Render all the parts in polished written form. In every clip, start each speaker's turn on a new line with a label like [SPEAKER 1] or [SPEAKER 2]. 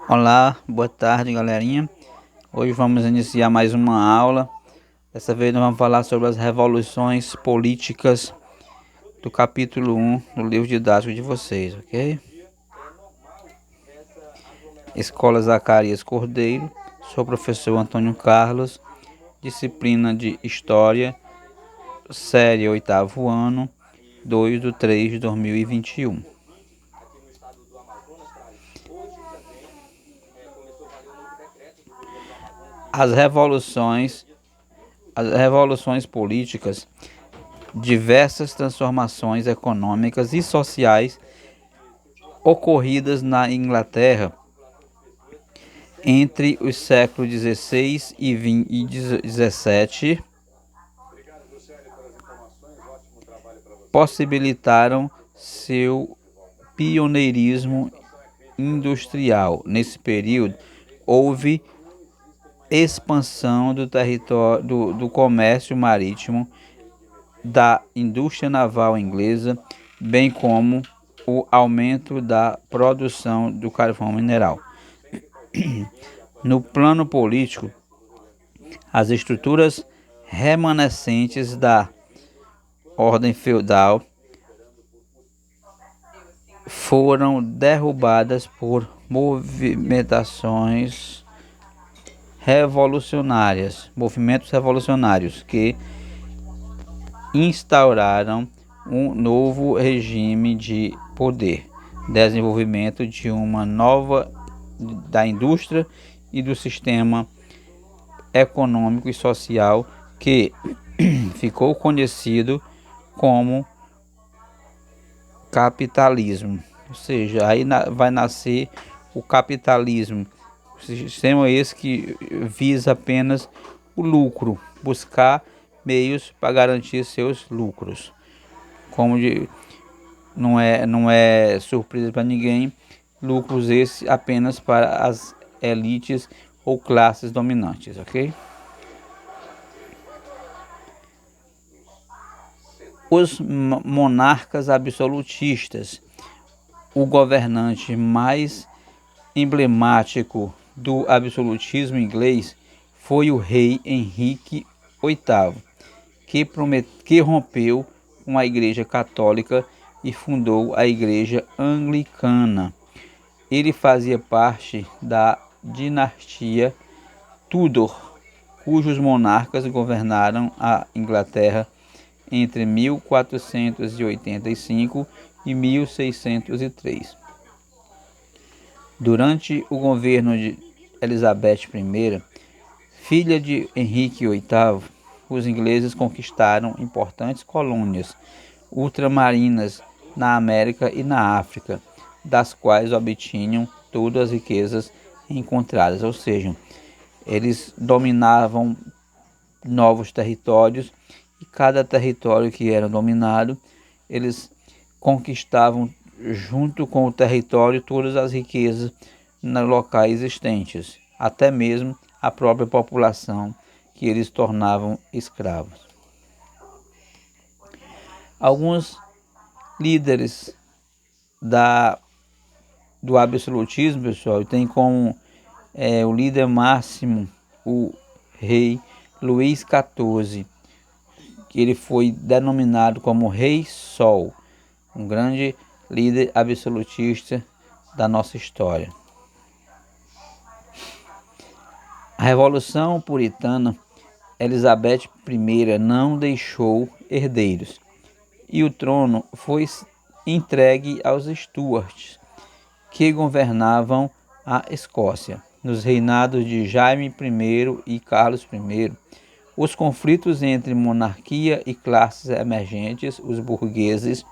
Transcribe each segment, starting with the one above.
[SPEAKER 1] Olá, boa tarde, galerinha. Hoje vamos iniciar mais uma aula. Dessa vez nós vamos falar sobre as revoluções políticas do capítulo 1 do livro didático de vocês, ok? Escola Zacarias Cordeiro, sou o professor Antônio Carlos, disciplina de História, série 8º ano, 2/3 de 2021. As revoluções políticas, diversas transformações econômicas e sociais ocorridas na Inglaterra entre os séculos XVI e XVII possibilitaram seu pioneirismo industrial. Nesse período, houve expansão do território do comércio marítimo, da indústria naval inglesa, bem como o aumento da produção do carvão mineral. No plano político, as estruturas remanescentes da ordem feudal foram derrubadas por movimentos revolucionários que instauraram um novo regime de poder, desenvolvimento de uma nova da indústria e do sistema econômico e social que ficou conhecido como capitalismo. Ou seja, aí vai nascer o capitalismo, sistema esse que visa apenas o lucro, buscar meios para garantir seus lucros. Não é surpresa para ninguém, lucros esses apenas para as elites ou classes dominantes, ok? Os monarcas absolutistas. O governante mais emblemático do absolutismo inglês foi o rei Henrique VIII, que rompeu com a Igreja Católica e fundou a Igreja Anglicana. Ele fazia parte da dinastia Tudor, cujos monarcas governaram a Inglaterra entre 1485 e 1603. Durante o governo de Elizabeth I, filha de Henrique VIII, os ingleses conquistaram importantes colônias ultramarinas na América e na África, das quais obtinham todas as riquezas encontradas, ou seja, eles dominavam novos territórios e cada território que era dominado, eles conquistavam junto com o território todas as riquezas nos locais existentes, até mesmo a própria população que eles tornavam escravos. Alguns líderes do absolutismo, pessoal, tem como o líder máximo o rei Luís XIV, que ele foi denominado como Rei Sol, um grande líder absolutista da nossa história. A Revolução Puritana, Elizabeth I não deixou herdeiros e o trono foi entregue aos Stuarts, que governavam a Escócia. Nos reinados de Jaime I e Carlos I, os conflitos entre monarquia e classes emergentes, os burgueses,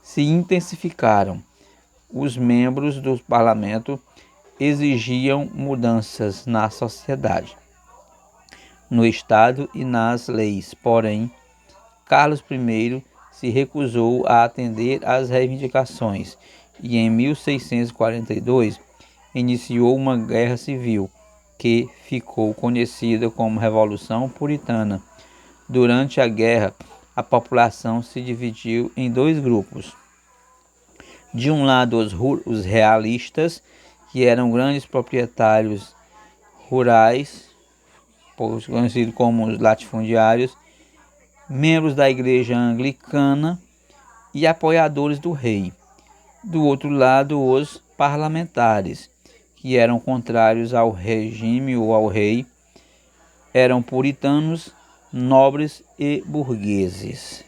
[SPEAKER 1] se intensificaram. Os membros do parlamento exigiam mudanças na sociedade, no Estado e nas leis. Porém, Carlos I se recusou a atender às reivindicações e, em 1642, iniciou uma guerra civil que ficou conhecida como Revolução Puritana. Durante a guerra, a população se dividiu em dois grupos. De um lado, os realistas, que eram grandes proprietários rurais, conhecidos como os latifundiários, membros da igreja anglicana e apoiadores do rei. Do outro lado, os parlamentares, que eram contrários ao regime ou ao rei, eram puritanos, nobres e burgueses.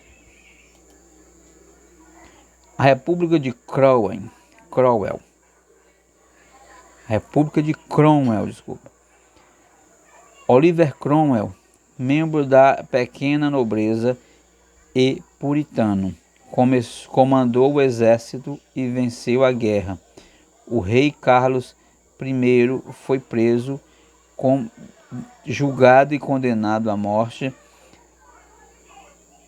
[SPEAKER 1] A República de Cromwell. Oliver Cromwell, membro da pequena nobreza e puritano, comandou o exército e venceu a guerra. O rei Carlos I foi preso, julgado e condenado à morte.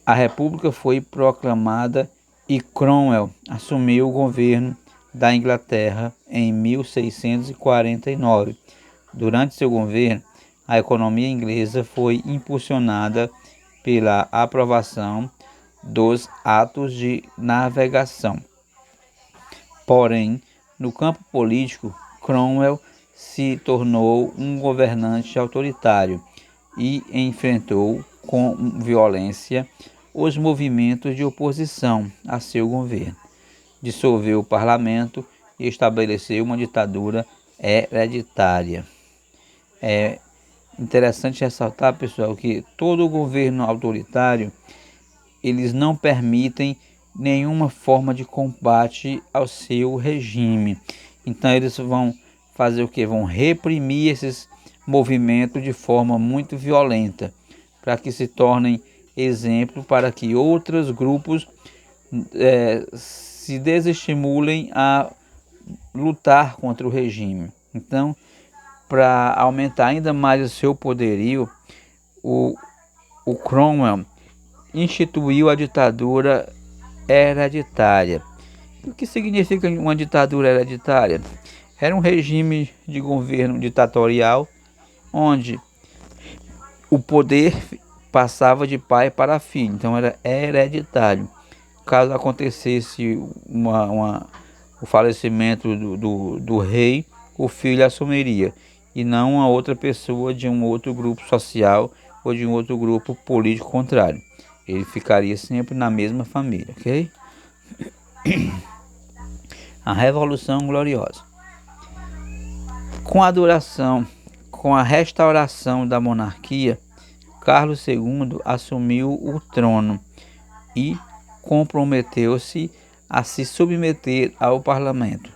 [SPEAKER 1] A República foi proclamada e Cromwell assumiu o governo da Inglaterra em 1649. Durante seu governo, a economia inglesa foi impulsionada pela aprovação dos atos de navegação. Porém, no campo político, Cromwell se tornou um governante autoritário e enfrentou com violência os movimentos de oposição a seu governo. Dissolveu o parlamento e estabeleceu uma ditadura hereditária. É interessante ressaltar, pessoal, que todo governo autoritário, eles não permitem nenhuma forma de combate ao seu regime. Então eles vão fazer o que? Vão reprimir esses movimentos de forma muito violenta, para que se tornem exemplo para que outros grupos se desestimulem a lutar contra o regime. Então, para aumentar ainda mais o seu poderio, o Cromwell instituiu a ditadura hereditária. O que significa uma ditadura hereditária? Era um regime de governo ditatorial onde o poder passava de pai para filho, então era hereditário. Caso acontecesse o falecimento do rei, o filho assumiria, e não uma outra pessoa de um outro grupo social ou de um outro grupo político contrário. Ele ficaria sempre na mesma família, ok? A Revolução Gloriosa. Com a restauração da monarquia, Carlos II assumiu o trono e comprometeu-se a se submeter ao parlamento.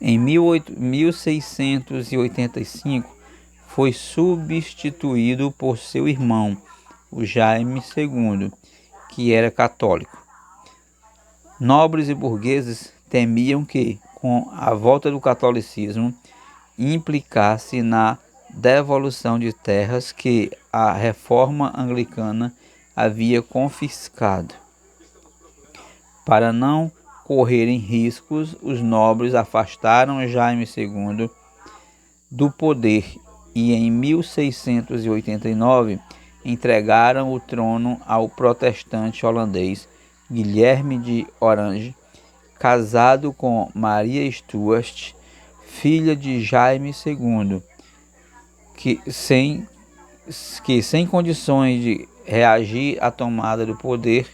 [SPEAKER 1] Em 1685, foi substituído por seu irmão, o Jaime II, que era católico. Nobres e burgueses temiam que, com a volta do catolicismo, implicasse na devolução de terras que a reforma anglicana havia confiscado. Para não correrem riscos, os nobres afastaram Jaime II do poder e em 1689 entregaram o trono ao protestante holandês Guilherme de Orange, casado com Maria Stuart, filha de Jaime II, que sem condições de reagir à tomada do poder,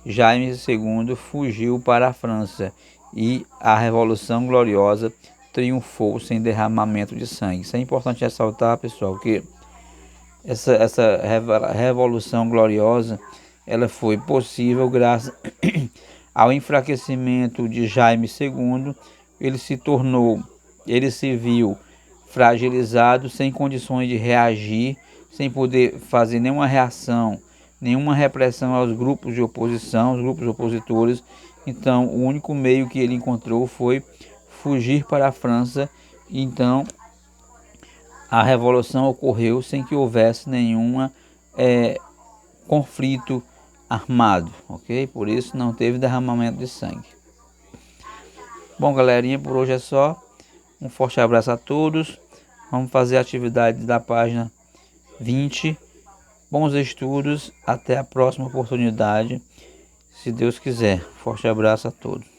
[SPEAKER 1] Jaime II fugiu para a França e a Revolução Gloriosa triunfou sem derramamento de sangue. Isso é importante ressaltar, pessoal, que essa Revolução Gloriosa ela foi possível graças ao enfraquecimento de Jaime II. Ele se viu fragilizado, sem condições de reagir, sem poder fazer nenhuma reação, nenhuma repressão aos grupos de oposição, aos grupos opositores. Então, o único meio que ele encontrou foi fugir para a França. Então, a revolução ocorreu sem que houvesse nenhum conflito armado, ok? Por isso não teve derramamento de sangue. Bom, galerinha, por hoje é só. Um forte abraço a todos. Vamos fazer a atividade da página 20. Bons estudos. Até a próxima oportunidade, se Deus quiser. Forte abraço a todos.